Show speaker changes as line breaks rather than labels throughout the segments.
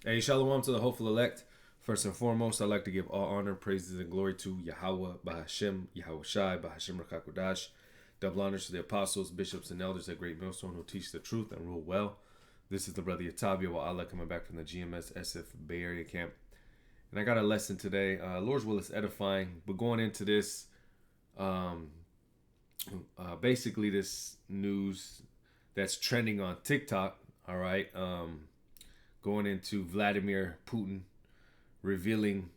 Hey, shalom to the hopeful elect. First and foremost, I'd like to give all honor, praises, and glory to Yahweh, Bahashem, Yahweh Shai, Bahashem Rakakodash. Double honors to the apostles, bishops, and elders at Great Millstone who teach the truth and rule well. This is the brother Yatavia wa Allah coming back from the GMS SF Bay Area camp. And I got a lesson today. Lord's will is edifying. But going into this, basically this news that's trending on TikTok, all right, going into Vladimir Putin revealing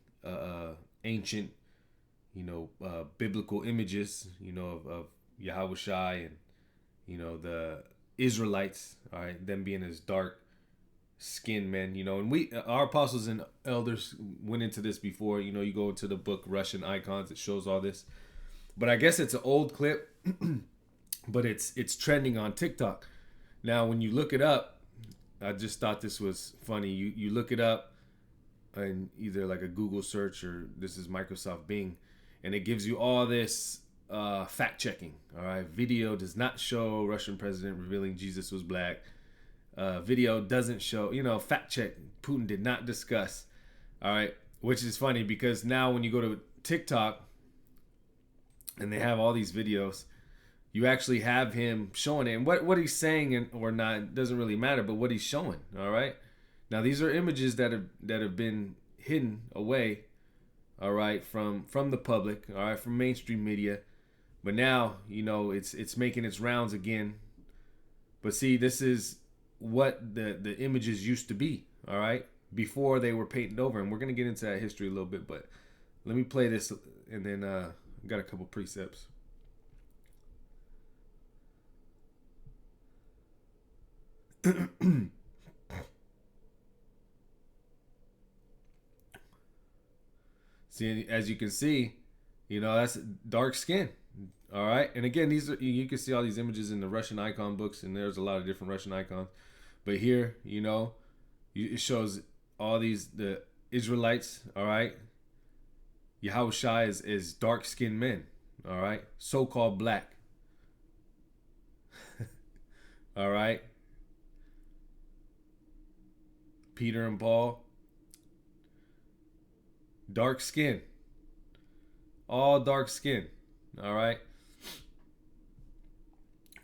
ancient, biblical images, of Yahweh Shai and, the Israelites, all right, them being as dark skinned men, and our apostles and elders went into this before, you go into the book Russian Icons, it shows all this. But I guess it's an old clip, but it's trending on TikTok. Now, when you look it up, I just thought this was funny. You look it up in either like a Google search or this is Microsoft Bing, and it gives you all this fact checking. All right, video does not show Russian president revealing Jesus was black. Video doesn't show, fact check. Putin did not discuss. All right, which is funny because now when you go to TikTok and they have all these videos, you actually have him showing it. And what he's saying or not doesn't really matter, but what he's showing, all right? Now, these are images that have been hidden away, all right, from the public, all right, from mainstream media. But now, it's making its rounds again. But see, this is what the images used to be, all right, before they were painted over. And we're going to get into that history a little bit, but let me play this and then got a couple precepts. See, as you can see, that's dark skin. All right, and again, these are, you can see all these images in the Russian icon books, and there's a lot of different Russian icons. But here, it shows all the Israelites. All right, Yahweh Shai is dark skinned men. All right, so-called black. All right. Peter and Paul, dark skin, all dark skin, all right.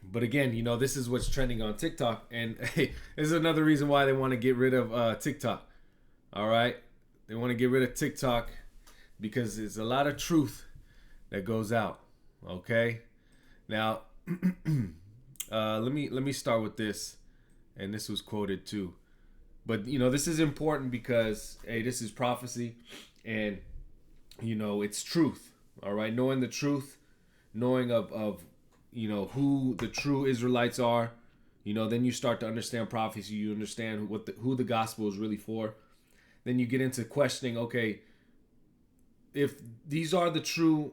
But again, this is what's trending on TikTok, and hey, this is another reason why they want to get rid of TikTok, all right. They want to get rid of TikTok because there's a lot of truth that goes out. Okay, now let me start with this, and this was quoted too. But, this is important because, hey, this is prophecy and, it's truth. All right. Knowing the truth, knowing of who the true Israelites are, then you start to understand prophecy. You understand who the gospel is really for. Then you get into questioning, okay, if these are the true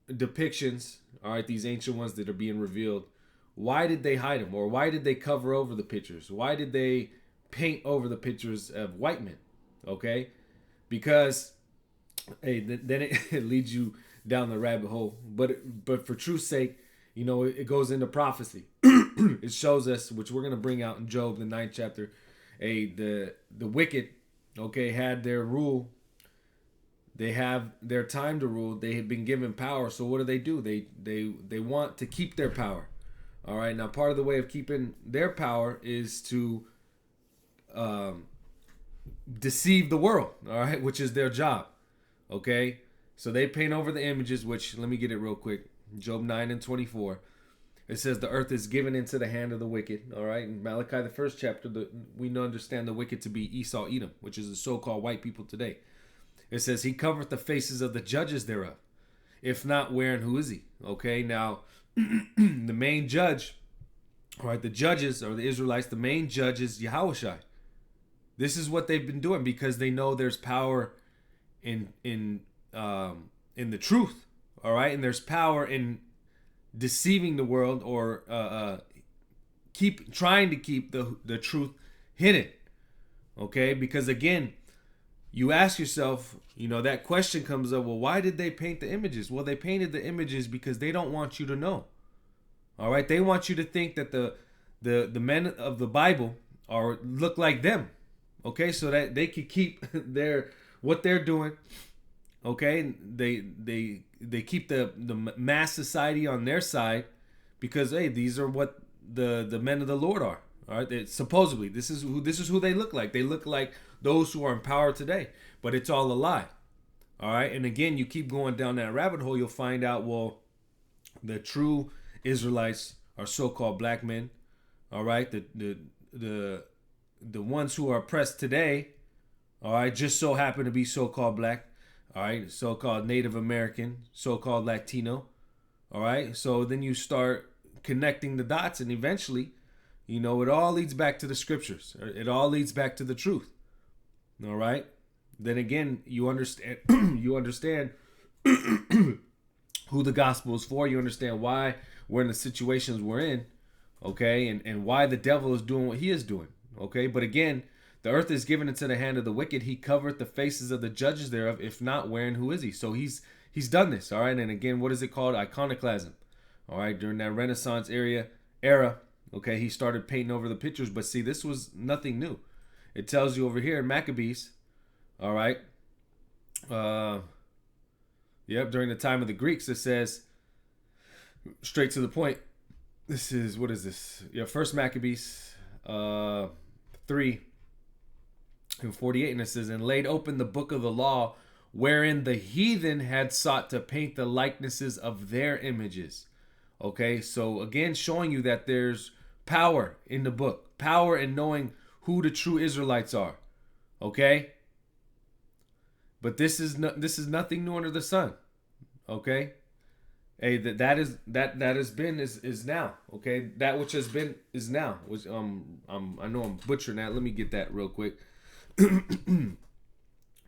depictions, all right, these ancient ones that are being revealed, why did they hide them? Or why did they cover over the pictures? Why did they paint over the pictures of white men? Okay, because hey, then it leads you down the rabbit hole. But for truth's sake, it goes into prophecy. It shows us, which we're gonna bring out in Job, the 9th chapter. The wicked, okay, had their rule. They have their time to rule. They have been given power. So what do? They want to keep their power. All right. Now, part of the way of keeping their power is to deceive the world, all right, which is their job. Okay, so they paint over the images, which, let me get it real quick. Job 9:24, it says the earth is given into the hand of the wicked. All right, in Malachi the 1st chapter, we understand the wicked to be Esau, Edom, which is the so-called white people today. It says he covereth the faces of the judges thereof. If not, where and who is he? Okay, now the main judge, all right, the judges or the Israelites, the main judge is Yahweh Shai. This is what they've been doing because they know there's power in the truth, all right, and there's power in deceiving the world or trying to keep the truth hidden, okay? Because again, you ask yourself, that question comes up. Well, why did they paint the images? Well, they painted the images because they don't want you to know, all right? They want you to think that the men of the Bible look like them. okay, so that they could keep what they're doing. Okay, they keep the mass society on their side because hey, these are what the men of the Lord are. All right, supposedly this is who they look like. They look like those who are in power today, but it's all a lie. All right, and again, you keep going down that rabbit hole, you'll find out, well, the true Israelites are so-called black men. All right, the ones who are oppressed today, all right, just so happen to be so-called black. All right, so-called Native American, so-called Latino. All right, so then you start connecting the dots, and eventually, it all leads back to the scriptures. It all leads back to the truth. All right. Then again, you understand you understand who the gospel is for. You understand why we're in the situations we're in, okay, and why the devil is doing what he is doing, okay. But again, the earth is given into the hand of the wicked. He covered the faces of the judges thereof. If not, wherein who is he? So he's done this, all right. And again, what is it called? Iconoclasm, all right. During that Renaissance era, okay, he started painting over the pictures. But see, this was nothing new. It tells you over here in Maccabees. All right. During the time of the Greeks, it says, straight to the point. This is, what is this? First Maccabees 3 and 48, and it says, and laid open the book of the law, wherein the heathen had sought to paint the likenesses of their images. Okay, so again, showing you that there's power in the book, power in knowing who the true Israelites are. Okay. But this is nothing new under the sun, okay? Hey, that has been is now, okay? That which has been is now. Which I know I'm butchering that. Let me get that real quick.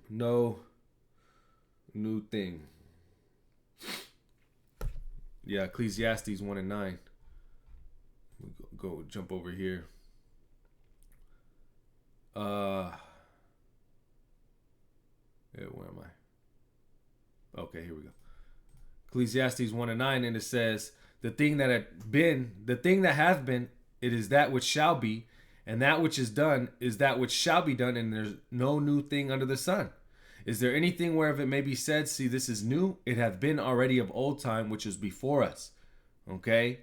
No new thing. Yeah, Ecclesiastes 1 and 9. Go jump over here. Where am I? Okay, here we go. Ecclesiastes 1 and 9, and it says, the thing that hath been, it is that which shall be, and that which is done is that which shall be done, and there's no new thing under the sun. Is there anything whereof it may be said, see, this is new? It hath been already of old time, which is before us. Okay?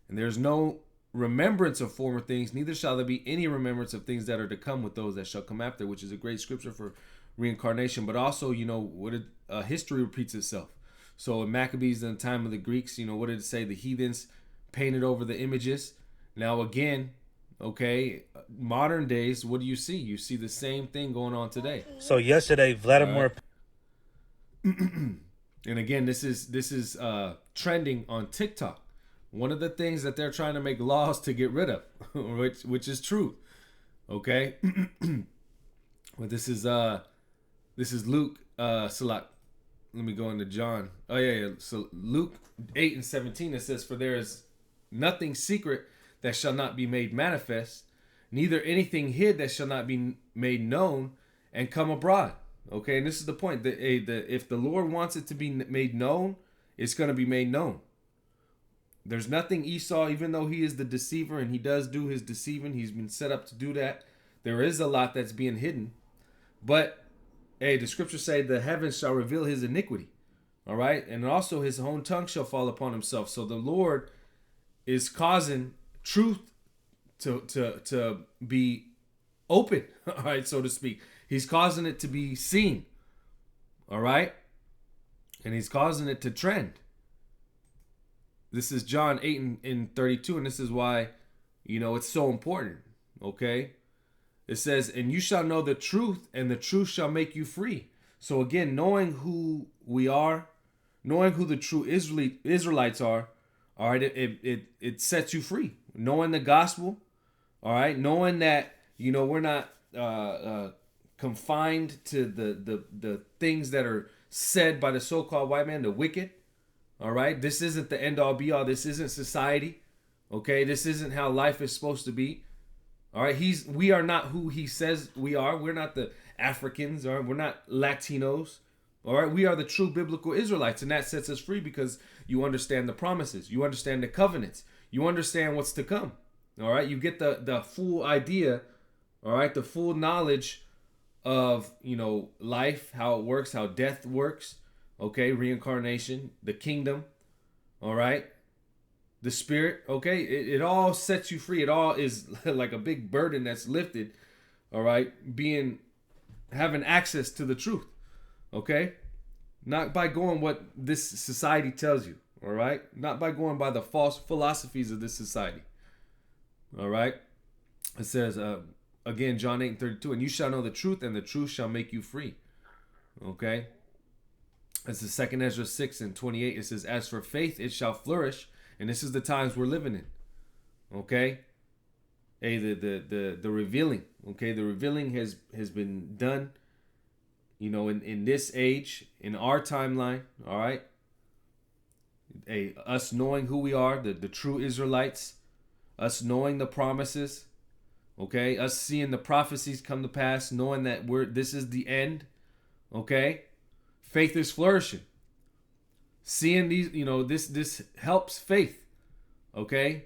And there's no remembrance of former things, neither shall there be any remembrance of things that are to come with those that shall come after, which is a great scripture for reincarnation. But also, history repeats itself. So in Maccabees, in the time of the Greeks, what did it say? The heathens painted over the images. Now again, okay, modern days, what do you see? You see the same thing going on today.
So yesterday, Vladimir.
And again, this is trending on TikTok. One of the things that they're trying to make laws to get rid of, which is truth. Okay, but this is Luke Salak. Let me go into John. Oh yeah. So Luke 8 and 17, it says, for there is nothing secret that shall not be made manifest, neither anything hid that shall not be made known and come abroad. Okay, and this is the point. If the Lord wants it to be made known, it's going to be made known. There's nothing Esau, even though he is the deceiver and he does do his deceiving, he's been set up to do that. There is a lot that's being hidden. But, hey, the scriptures say the heavens shall reveal his iniquity. All right? And also his own tongue shall fall upon himself. So the Lord is causing truth to be open, all right, so to speak. He's causing it to be seen. All right? And he's causing it to trend. This is John 8 and 32, and this is why, it's so important, okay? It says, and you shall know the truth, and the truth shall make you free. So again, knowing who we are, knowing who the true Israelites are, all right, it sets you free. Knowing the gospel, all right, knowing that, we're not confined to the things that are said by the so-called white man, the wicked. All right, this isn't the end all be all. This isn't society. Okay, this isn't how life is supposed to be. All right, we are not who he says we are. We're not the Africans, or we're not Latinos. All right, we are the true biblical Israelites, and that sets us free because you understand the promises, you understand the covenants, you understand what's to come. All right, you get the full idea. All right, the full knowledge of, life, how it works, how death works. Okay, reincarnation, the kingdom. All right, the spirit. Okay, it all sets you free. It all is like a big burden that's lifted. All right, having access to the truth. Okay, not by going what this society tells you. All right, not by going by the false philosophies of this society. All right, it says again, John 8:32, and you shall know the truth, and the truth shall make you free. Okay, it's the 2 Ezra 6:28. It says, as for faith, it shall flourish, and this is the times we're living in. Okay, hey, the revealing. Okay, the revealing has been done. In this age, in our timeline. All right. Us knowing who we are, the true Israelites, us knowing the promises, okay, us seeing the prophecies come to pass, knowing that this is the end, okay, faith is flourishing. Seeing these, this helps faith, okay.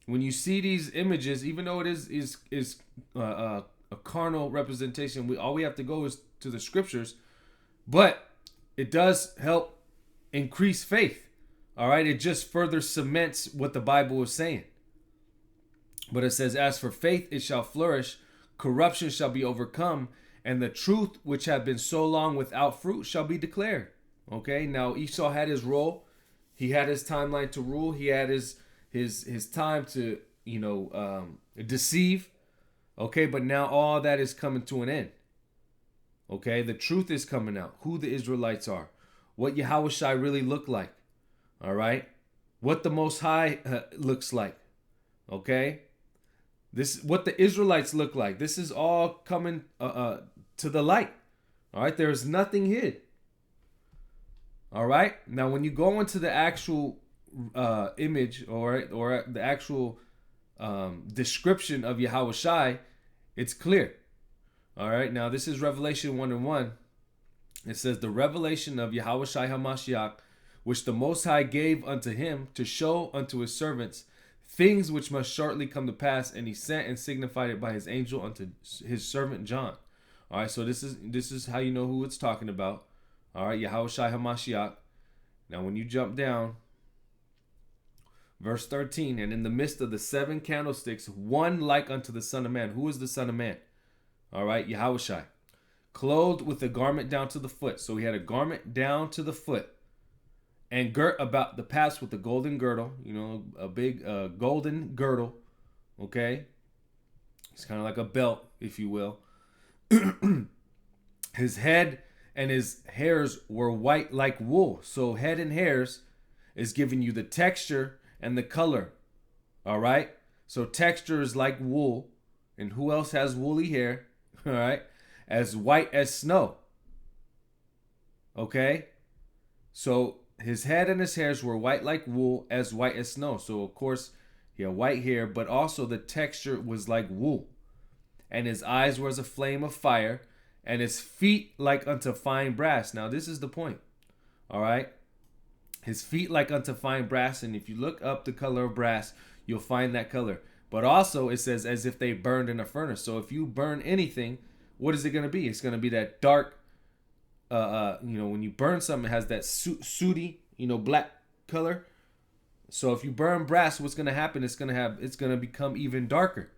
When you see these images, even though it is a carnal representation, all we have to go is to the scriptures, but it does help increase faith. All right, it just further cements what the Bible is saying. But it says, as for faith, it shall flourish, corruption shall be overcome, and the truth which had been so long without fruit shall be declared. Okay, now Esau had his role. He had his timeline to rule. He had his time to, deceive. Okay, but now all that is coming to an end. Okay, the truth is coming out. Who the Israelites are. What Yahushua really looked like. All right. What the Most High looks like. Okay. What the Israelites look like. This is all coming to the light. All right. There is nothing hid. All right. Now, when you go into the actual image or the actual description of Yahushua, it's clear. All right. Now, this is Revelation 1:1. It says, the revelation of Yahushua HaMashiach, which the Most High gave unto him to show unto his servants things which must shortly come to pass, and he sent and signified it by his angel unto his servant John. All right, so this is how you know who it's talking about. All right, Yahushua HaMashiach. Now, when you jump down, verse 13, and in the midst of the 7 candlesticks, one like unto the Son of Man. Who is the Son of Man? All right, Yahushua. Clothed with a garment down to the foot. So he had a garment down to the foot. And girt about the paps with a golden girdle. A big golden girdle. Okay. It's kind of like a belt, if you will. His head and his hairs were white like wool. So head and hairs is giving you the texture and the color. All right. So texture is like wool. And who else has woolly hair? All right. As white as snow. Okay. So his head and his hairs were white like wool, as white as snow. So of course he had white hair, but also the texture was like wool. And his eyes were as a flame of fire, and his feet like unto fine brass. Now this is the point. All right. His feet like unto fine brass. And if you look up the color of brass, you'll find that color. But also it says as if they burned in a furnace. So if you burn anything, what is it going to be? It's going to be that dark, when you burn something, it has that sooty, black color. So if you burn brass, what's going to happen? It's going to become even darker.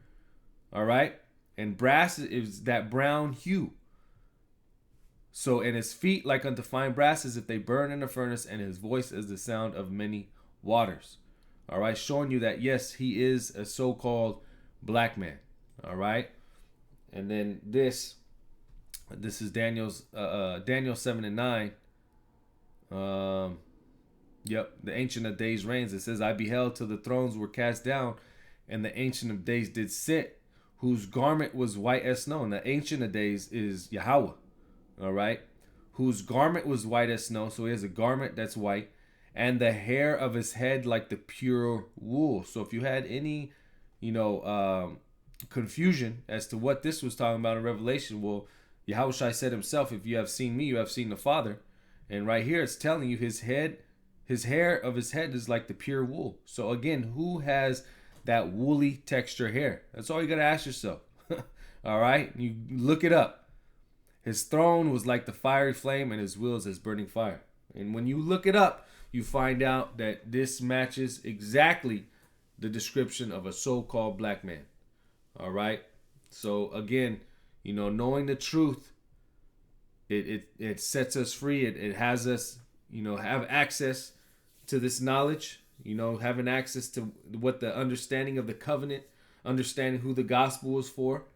All right. And brass is that brown hue. So, and his feet like unto fine brass as if they burn in a furnace, and his voice is the sound of many waters. All right. Showing you that, yes, he is a so-called black man. All right. And then this is Daniel 7:9. The Ancient of Days reigns. It says, I beheld till the thrones were cast down, and the Ancient of Days did sit, whose garment was white as snow. And the Ancient of Days is Yahweh. All right. Whose garment was white as snow. So he has a garment that's white, and the hair of his head like the pure wool. So if you had any, confusion as to what this was talking about in Revelation, well, Yahushua said himself, if you have seen me, you have seen the Father. And right here it's telling you his hair of his head is like the pure wool. So again, who has that woolly texture hair? That's all you got to ask yourself. All right. You look it up. His throne was like the fiery flame, and his wheels as burning fire. And when you look it up, you find out that this matches exactly the description of a so-called black man. All right. So again, knowing the truth, it sets us free. It has us, have access to this knowledge. Having access to what the understanding of the covenant, understanding who the gospel is for.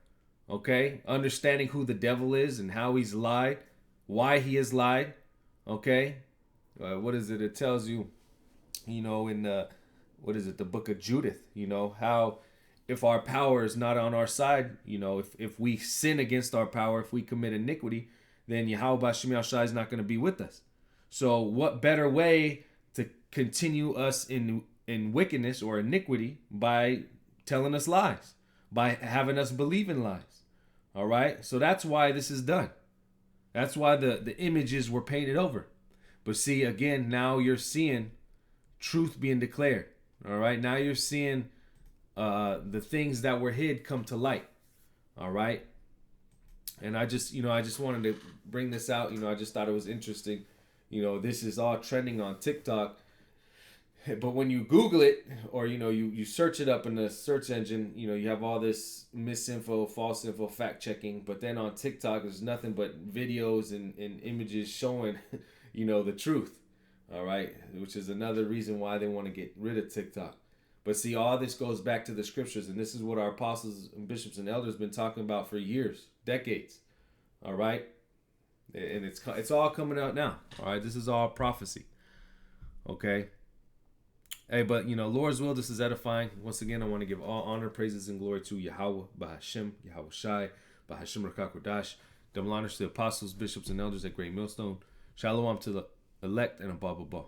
Okay, understanding who the devil is and how he's lied, why he has lied. Okay, what is it? It tells you, in the book of Judith. How if our power is not on our side, if we sin against our power, if we commit iniquity, then Yahweh Shem Shai is not going to be with us. So what better way to continue us in wickedness or iniquity by telling us lies, by having us believe in lies. All right, so that's why this is done. That's why the images were painted over. But see, again, now you're seeing truth being declared. All right, now you're seeing the things that were hid come to light. All right, and I just wanted to bring this out. I just thought it was interesting. This is all trending on TikTok. But when you Google it, or you search it up in the search engine, you have all this misinfo, false info, fact checking. But then on TikTok, there's nothing but videos and images showing, the truth. All right, which is another reason why they want to get rid of TikTok. But see, all this goes back to the scriptures, and this is what our apostles and bishops and elders been talking about for years, decades. All right, and it's all coming out now. All right, this is all prophecy. Okay. Hey, but Lord's will, this is edifying. Once again, I want to give all honor, praises, and glory to Yahweh, Bahashem, Yahweh Shai, Bahashem Rakakodash. Double honors to the apostles, bishops, and elders at Great Millstone. Shalom to the elect and above.